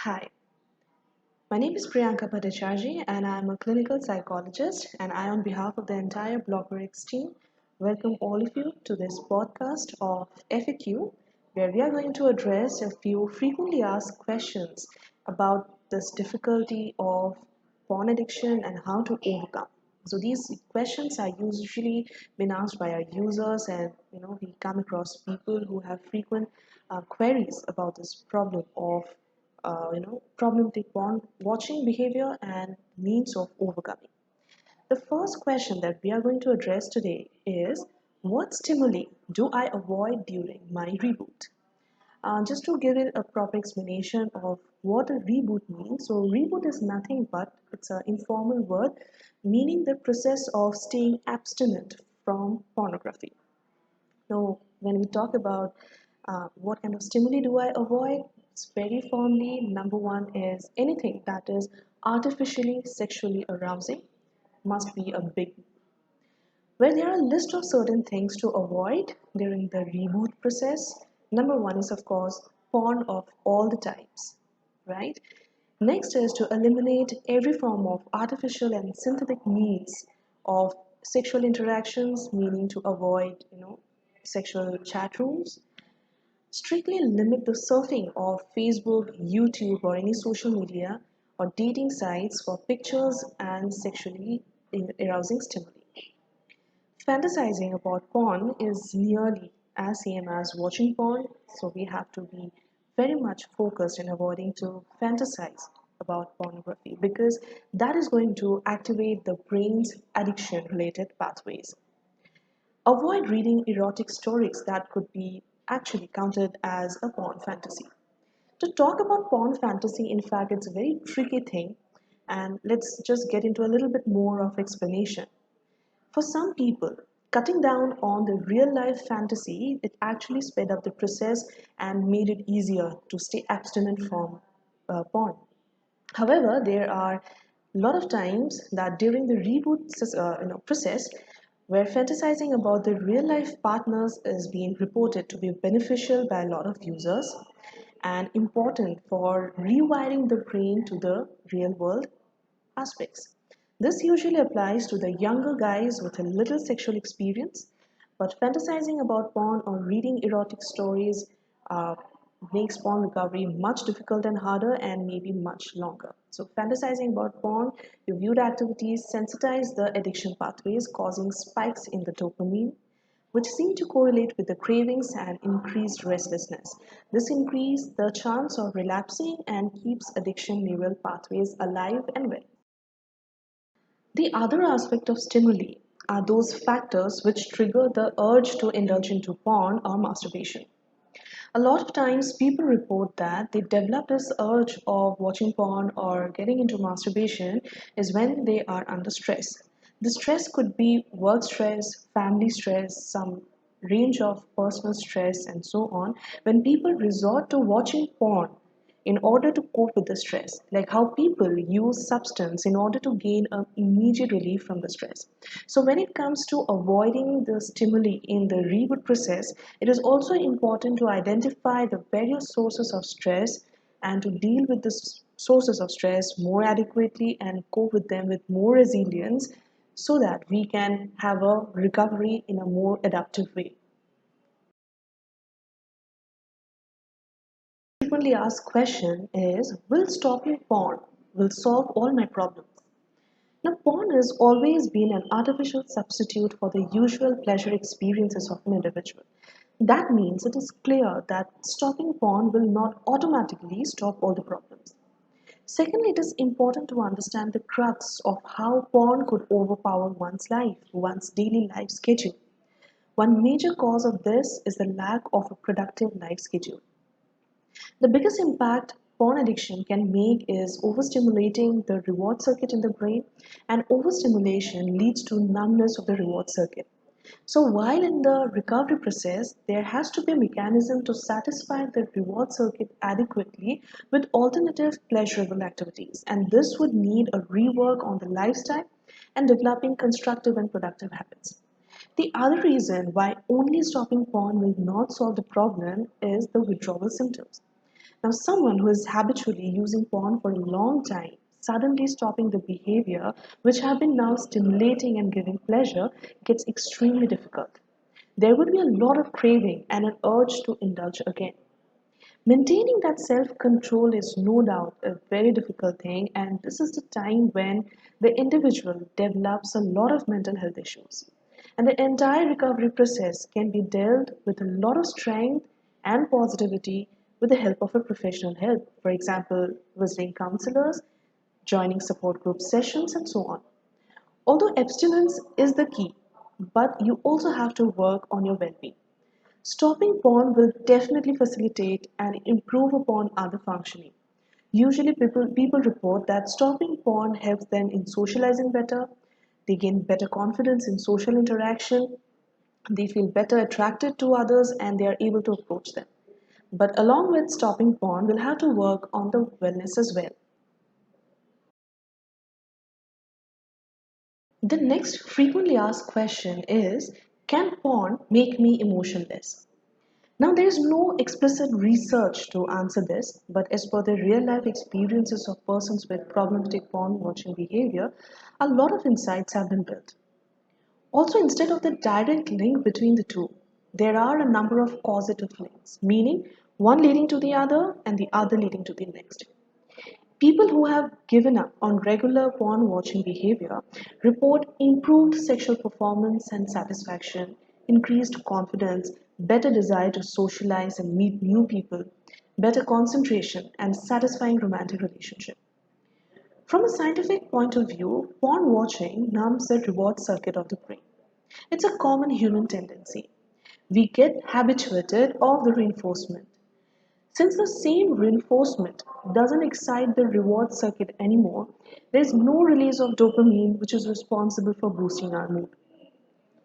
Hi, my name is Priyanka Bhattacharjee and I'm a clinical psychologist and I on behalf of the entire Blockworks team welcome all of you to this podcast of FAQ where we are going to address a few frequently asked questions about this difficulty of porn addiction and how to overcome. So these questions are usually been asked by our users and we come across people who have frequent queries about this problem of problematic porn watching behavior and means of overcoming. The first question that we are going to address today is what stimuli do I avoid during my reboot? Just to give it a proper explanation of what a reboot means. So, reboot is nothing but it's an informal word meaning the process of staying abstinent from pornography. So, when we talk about what kind of stimuli do I avoid, it's very firmly number one is anything that is artificially sexually arousing must be a big. Where there are a list of certain things to avoid during the reboot process, number one is, of course, porn of all the types, right? Next is to eliminate every form of artificial and synthetic means of sexual interactions, meaning to avoid, sexual chat rooms. Strictly limit the surfing of Facebook, YouTube, or any social media or dating sites for pictures and sexually arousing stimuli. Fantasizing about porn is nearly as same as watching porn, so we have to be very much focused in avoiding to fantasize about pornography because that is going to activate the brain's addiction related pathways. Avoid reading erotic stories that could be actually counted as a porn fantasy. To talk about porn fantasy, in fact, it's a very tricky thing, and let's just get into a little bit more of explanation. For some people, cutting down on the real life fantasy, it actually sped up the process and made it easier to stay abstinent from porn. However, there are a lot of times that during the process, where fantasizing about the real life partners is being reported to be beneficial by a lot of users and important for rewiring the brain to the real world aspects. This usually applies to the younger guys with a little sexual experience, but fantasizing about porn or reading erotic stories uh, makes porn recovery much difficult and harder and maybe much longer. So, fantasizing about porn, your viewed activities sensitize the addiction pathways, causing spikes in the dopamine, which seem to correlate with the cravings and increased restlessness. This increases the chance of relapsing and keeps addiction neural pathways alive and well. The other aspect of stimuli are those factors which trigger the urge to indulge into porn or masturbation. A lot of times, people report that they develop this urge of watching porn or getting into masturbation is when they are under stress. The stress could be work stress, family stress, some range of personal stress, and so on. When people resort to watching porn in order to cope with the stress, like how people use substance in order to gain an immediate relief from the stress. So when it comes to avoiding the stimuli in the reboot process, it is also important to identify the various sources of stress and to deal with the sources of stress more adequately and cope with them with more resilience so that we can have a recovery in a more adaptive way. Frequently asked question is, will stopping porn will solve all my problems? Now, porn has always been an artificial substitute for the usual pleasure experiences of an individual. That means it is clear that stopping porn will not automatically stop all the problems. Secondly, it is important to understand the crux of how porn could overpower one's life, one's daily life schedule. One major cause of this is the lack of a productive life schedule. The biggest impact porn addiction can make is overstimulating the reward circuit in the brain, and overstimulation leads to numbness of the reward circuit. So, while in the recovery process, there has to be a mechanism to satisfy the reward circuit adequately with alternative pleasurable activities, and this would need a rework on the lifestyle and developing constructive and productive habits. The other reason why only stopping porn will not solve the problem is the withdrawal symptoms. Now, someone who is habitually using porn for a long time, suddenly stopping the behavior which have been now stimulating and giving pleasure gets extremely difficult. There would be a lot of craving and an urge to indulge again. Maintaining that self control is no doubt a very difficult thing, and this is the time when the individual develops a lot of mental health issues. And the entire recovery process can be dealt with a lot of strength and positivity with the help of a professional help. For example, visiting counselors, joining support group sessions, and so on. Although abstinence is the key, but you also have to work on your well being. Stopping porn will definitely facilitate and improve upon other functioning. Usually, people report that stopping porn helps them in socializing better, they gain better confidence in social interaction, they feel better attracted to others, and they are able to approach them. But along with stopping porn, we'll have to work on the wellness as well. The next frequently asked question is, can porn make me emotionless? Now, there is no explicit research to answer this, but as per the real life experiences of persons with problematic porn watching behavior, a lot of insights have been built. Also, instead of the direct link between the two, there are a number of causative links, meaning one leading to the other and the other leading to the next. People who have given up on regular porn watching behavior report improved sexual performance and satisfaction, increased confidence, better desire to socialize and meet new people, better concentration, and satisfying romantic relationship. From a scientific point of view, porn watching numbs the reward circuit of the brain. It's a common human tendency. We get habituated of the reinforcement. Since the same reinforcement doesn't excite the reward circuit anymore, there is no release of dopamine which is responsible for boosting our mood.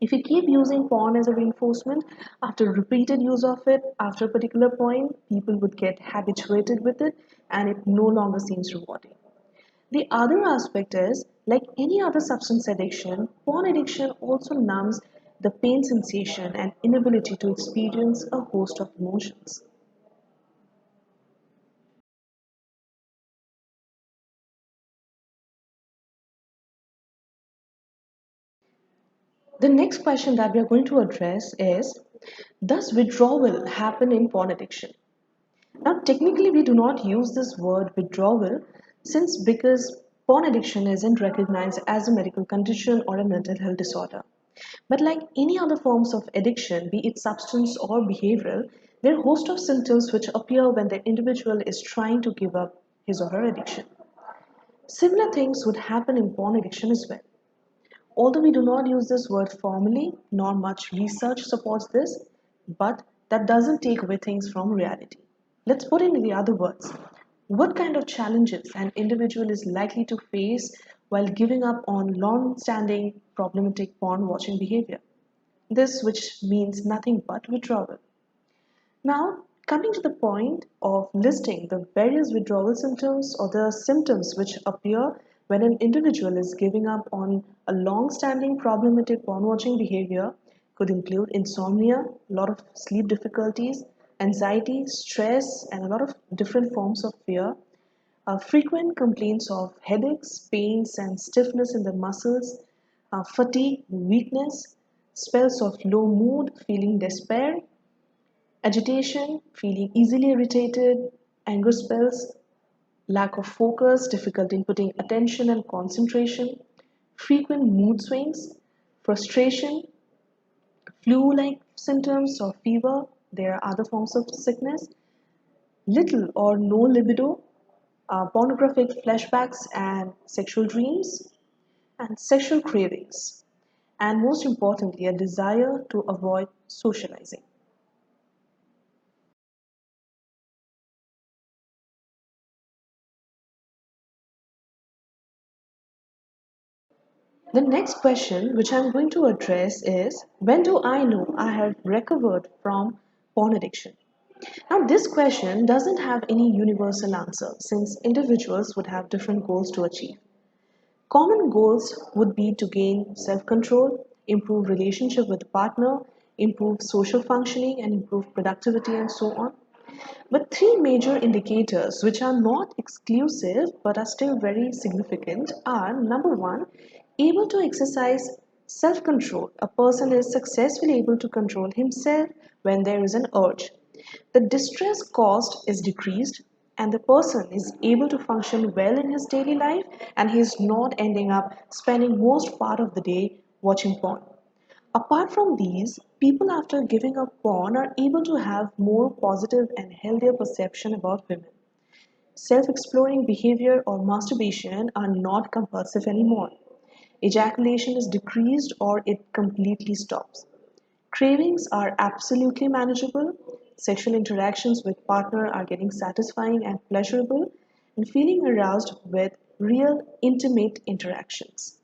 If you keep using porn as a reinforcement, after repeated use of it, after a particular point, people would get habituated with it and it no longer seems rewarding. The other aspect is, like any other substance addiction, porn addiction also numbs the pain sensation and inability to experience a host of emotions. The next question that we are going to address is, does withdrawal happen in porn addiction? Now, technically, we do not use this word withdrawal since because porn addiction isn't recognized as a medical condition or a mental health disorder. But like any other forms of addiction, be it substance or behavioral, there are a host of symptoms which appear when the individual is trying to give up his or her addiction. Similar things would happen in porn addiction as well. Although we do not use this word formally, nor much research supports this, but that doesn't take away things from reality. Let's put it in the other words. What kind of challenges an individual is likely to face while giving up on long standing problematic porn watching behavior? This, which means nothing but withdrawal. Now, coming to the point of listing the various withdrawal symptoms or the symptoms which appear when an individual is giving up on a long standing problematic porn watching behavior, could include insomnia, a lot of sleep difficulties, anxiety, stress, and a lot of different forms of fear, frequent complaints of headaches, pains, and stiffness in the muscles, fatigue, weakness, spells of low mood, feeling despair, agitation, feeling easily irritated, anger spells, lack of focus, difficulty in putting attention and concentration, frequent mood swings, frustration, flu like symptoms or fever. There are other forms of sickness, little or no libido, pornographic flashbacks and sexual dreams, and sexual cravings, and most importantly, a desire to avoid socializing. The next question, which I'm going to address, is, when do I know I have recovered from porn addiction? Now, this question doesn't have any universal answer since individuals would have different goals to achieve. Common goals would be to gain self control, improve relationship with the partner, improve social functioning, and improve productivity, and so on. But three major indicators, which are not exclusive but are still very significant, are number one, able to exercise self control. A person is successfully able to control himself when there is an urge. The distress caused is decreased, and the person is able to function well in his daily life, and he is not ending up spending most part of the day watching porn. Apart from these, people after giving up porn are able to have more positive and healthier perception about women. Self exploring behavior or masturbation are not compulsive anymore. Ejaculation is decreased or it completely stops. Cravings are absolutely manageable. Sexual interactions with partner are getting satisfying and pleasurable and feeling aroused with real intimate interactions.